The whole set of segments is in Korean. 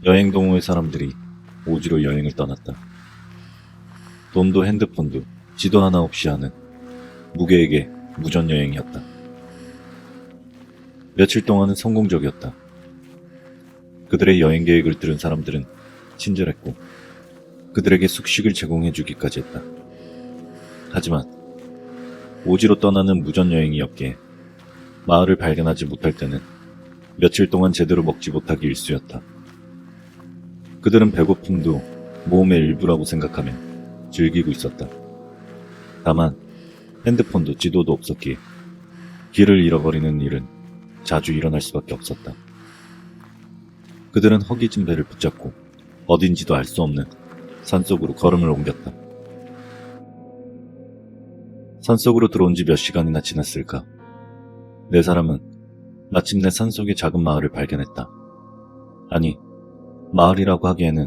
여행 동호회 사람들이 오지로 여행을 떠났다. 돈도 핸드폰도 지도 하나 없이 하는 무계획의 무전여행이었다. 며칠 동안은 성공적이었다. 그들의 여행 계획을 들은 사람들은 친절했고 그들에게 숙식을 제공해주기까지 했다. 하지만 오지로 떠나는 무전여행이었기에 마을을 발견하지 못할 때는 며칠 동안 제대로 먹지 못하기 일쑤였다. 그들은 배고픔도 모험의 일부라고 생각하며 즐기고 있었다. 다만 핸드폰도 지도도 없었기에 길을 잃어버리는 일은 자주 일어날 수밖에 없었다. 그들은 허기진 배를 붙잡고 어딘지도 알 수 없는 산속으로 걸음을 옮겼다. 산속으로 들어온 지 몇 시간이나 지났을까. 네 사람은 마침내 산속의 작은 마을을 발견했다. 아니, 마을이라고 하기에는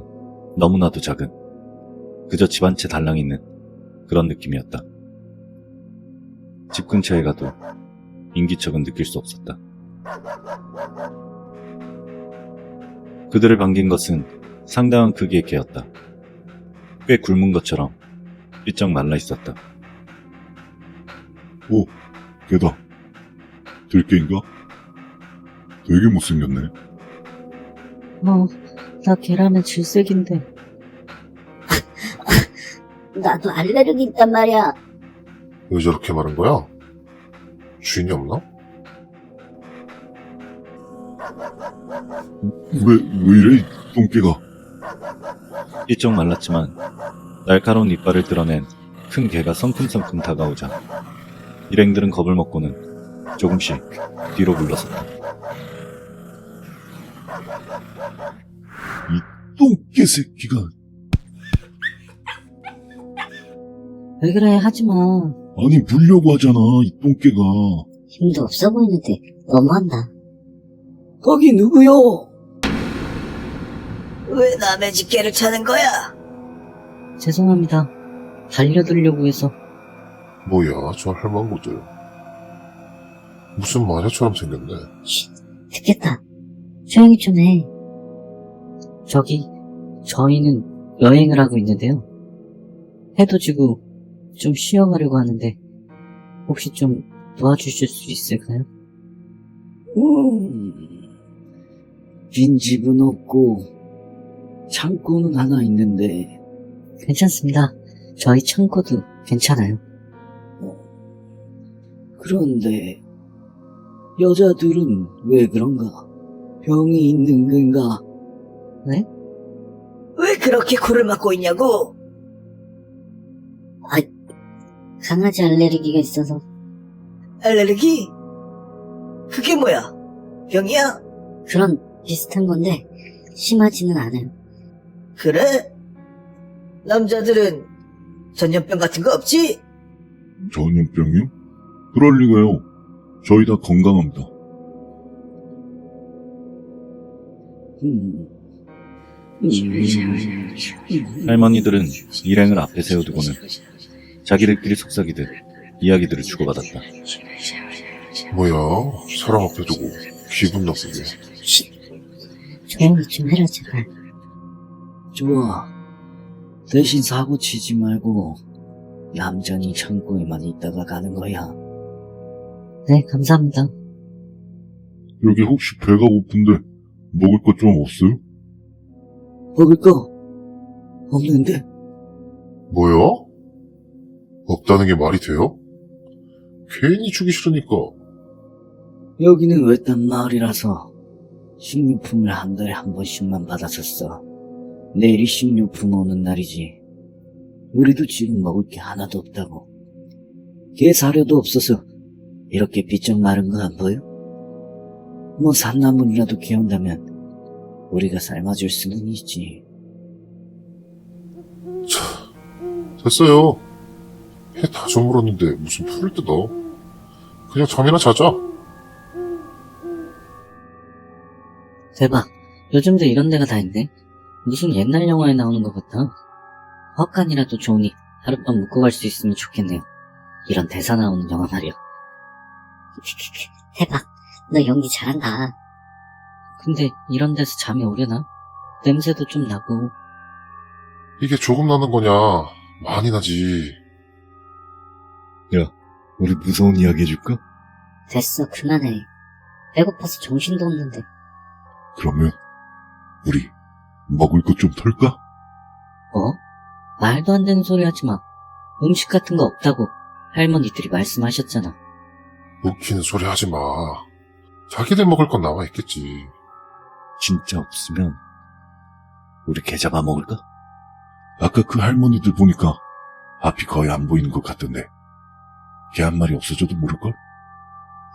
너무나도 작은, 그저 집 한 채 달랑 있는 그런 느낌이었다. 집 근처에 가도 인기척은 느낄 수 없었다. 그들을 반긴 것은 상당한 크기의 개였다. 꽤 굶은 것처럼 삐쩍 말라 있었다. 오, 개다. 들개인가? 되게 못생겼네. 나 걔라면 질색인데. 나도 알레르기 있단 말이야. 왜 저렇게 마른 거야? 주인이 없나? 왜 이래, 이 똥개가. 삐쩍 말랐지만 날카로운 이빨을 드러낸 큰 개가 성큼성큼 다가오자 일행들은 겁을 먹고는 조금씩 뒤로 물러섰다. 똥개 새끼가. 왜 그래, 하지마. 아니, 물려고 하잖아, 이 똥개가. 힘도 없어 보이는데 너무한다. 거기 누구요? 왜 남의 집게를 차는 거야? 죄송합니다. 달려들려고 해서. 뭐야, 저 할망구들. 무슨 마녀처럼 생겼네. 듣겠다. 조용히 좀 해. 저희는 여행을 하고 있는데요. 해도 지고 좀 쉬어가려고 하는데 혹시 좀 도와주실 수 있을까요? 빈집은 없고 창고는 하나 있는데 괜찮습니다. 저희 창고도 괜찮아요. 그런데 여자들은 왜 그런가? 병이 있는 건가? 네? 왜 그렇게 코를 막고 있냐고? 강아지 알레르기가 있어서. 알레르기? 그게 뭐야? 병이야? 그런 비슷한 건데 심하지는 않아요. 그래? 남자들은 전염병 같은 거 없지? 전염병이요? 그럴 리가요. 저희 다 건강합니다. 할머니들은 일행을 앞에 세워두고는 자기들끼리 속삭이듯 이야기들을 주고받았다. 뭐야, 사람 앞에 두고 기분 나쁘게. 조용히 좀 해라 제발. 좋아. 대신 사고 치지 말고 얌전히 창고에만 있다가 가는 거야. 네, 감사합니다. 여기 혹시 배가 고픈데 먹을 것 좀 없어요? 먹을 거 없는데? 뭐야? 없다는 게 말이 돼요? 괜히 주기 싫으니까. 여기는 외딴 마을이라서 식료품을 한 달에 한 번씩만 받았었어. 내일이 식료품 오는 날이지. 우리도 지금 먹을 게 하나도 없다고. 개 사료도 없어서 이렇게 삐쩍 마른 거 안 보여? 뭐 산나물이라도 키운다면 우리가 삶아줄 수는 있지. 됐어요. 해 다 저물었는데 무슨 풀을 뜯어. 그냥 잠이나 자자. 대박. 요즘도 이런 데가 다 있네. 무슨 옛날 영화에 나오는 것 같아. 헛간이라도 좋으니 하룻밤 묵고 갈 수 있으면 좋겠네요. 이런 대사 나오는 영화 말이야. 대박. 너 연기 잘한다. 근데 이런 데서 잠이 오려나? 냄새도 좀 나고. 이게 조금 나는 거냐? 많이 나지. 우리 무서운 이야기 해줄까? 됐어, 그만해. 배고파서 정신도 없는데. 그러면 우리 먹을 것 좀 털까? 뭐? 말도 안 되는 소리 하지 마. 음식 같은 거 없다고 할머니들이 말씀하셨잖아. 웃기는 소리 하지 마. 자기들 먹을 건 나와 있겠지. 진짜 없으면 우리 개 잡아 먹을까? 아까 그 할머니들 보니까 앞이 거의 안 보이는 것 같던데 개 한 마리 없어져도 모를걸?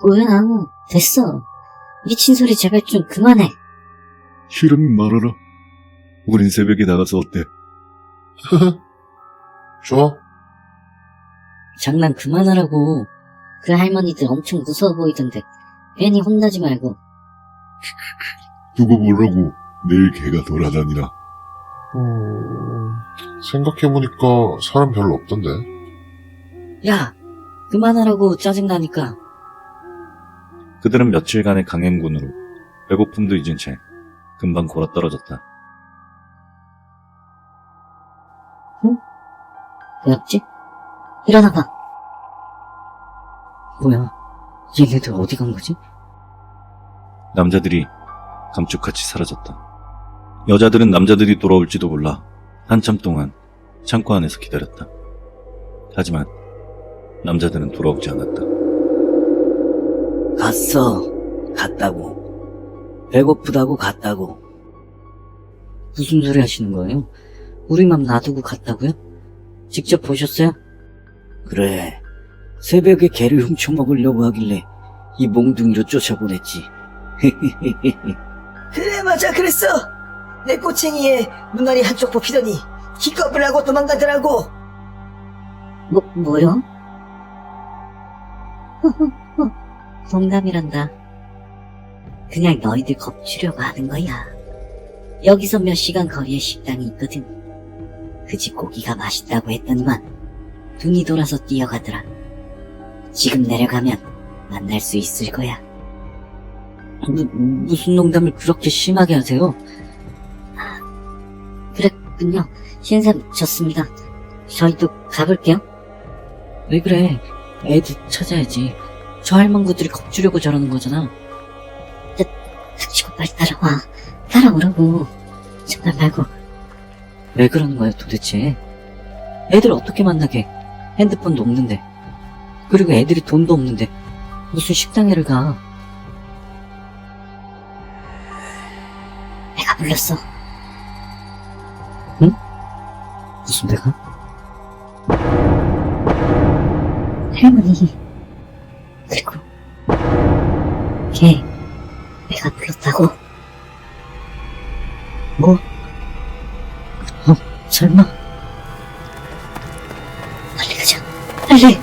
뭐야, 됐어. 미친 소리 제발 좀 그만해. 싫으면 말하라. 우린 새벽에 나가서 어때? 좋아. 장난 그만하라고. 그 할머니들 엄청 무서워 보이던데. 괜히 혼나지 말고. 두고 보라고 내일 개가 돌아다니나. 생각해보니까 사람 별로 없던데. 야, 그만하라고 짜증나니까. 그들은 며칠간의 강행군으로 배고픔도 잊은 채 금방 골아떨어졌다. 왜 없지? 일어나봐. 뭐야, 얘네들 어디 간 거지? 남자들이 감쪽같이 사라졌다. 여자들은 남자들이 돌아올지도 몰라 한참 동안 창고 안에서 기다렸다. 하지만 남자들은 돌아오지 않았다. 갔다고. 배고프다고 갔다고. 무슨 소리 하시는 거예요? 우리만 놔두고 갔다고요? 직접 보셨어요? 그래. 새벽에 개를 훔쳐먹으려고 하길래 이 몽둥이로 쫓아보냈지. 그래 맞아 그랬어. 내 꼬챙이에 눈알이 한쪽 뽑히더니 기겁을 하고 도망가더라고. 뭐요? 농담이란다. 그냥 너희들 겁주려고 하는 거야. 여기서 몇 시간 거리에 식당이 있거든. 그 집 고기가 맛있다고 했더니만 눈이 돌아서 뛰어가더라. 지금 내려가면 만날 수 있을 거야. 무슨 농담을 그렇게 심하게 하세요? 그랬군요. 신세 좋습니다. 저희도 가볼게요. 왜 그래? 애들 찾아야지. 저 할망구들이 겁주려고 저러는 거잖아. 닥치고 빨리 따라와. 따라오라고. 정말 말고. 왜 그러는 거야 도대체? 애들 어떻게 만나게? 핸드폰도 없는데. 그리고 애들이 돈도 없는데 무슨 식당에를 가? 내가 불렀어. 무슨 데가? 할머니. 그리고 걔 내가 불렀다고. 뭐? 설마? 빨리 가자. 빨리.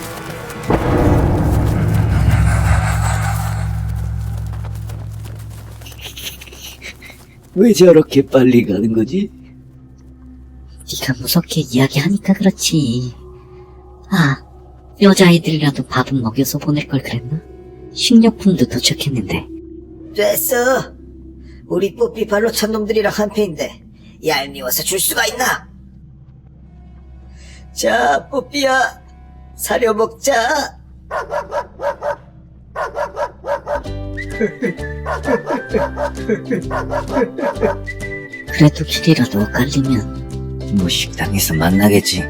왜 저렇게 빨리 가는 거지? 네가 무섭게 이야기하니까 그렇지. 아, 여자아이들이라도 밥은 먹여서 보낼 걸 그랬나? 식료품도 도착했는데. 됐어. 우리 뽀삐 발로 찬 놈들이랑 한패인데 얄미워서 줄 수가 있나? 자 뽀삐야 사려 먹자. 그래도 길이라도 엇갈리면 뭐 식당에서 만나겠지.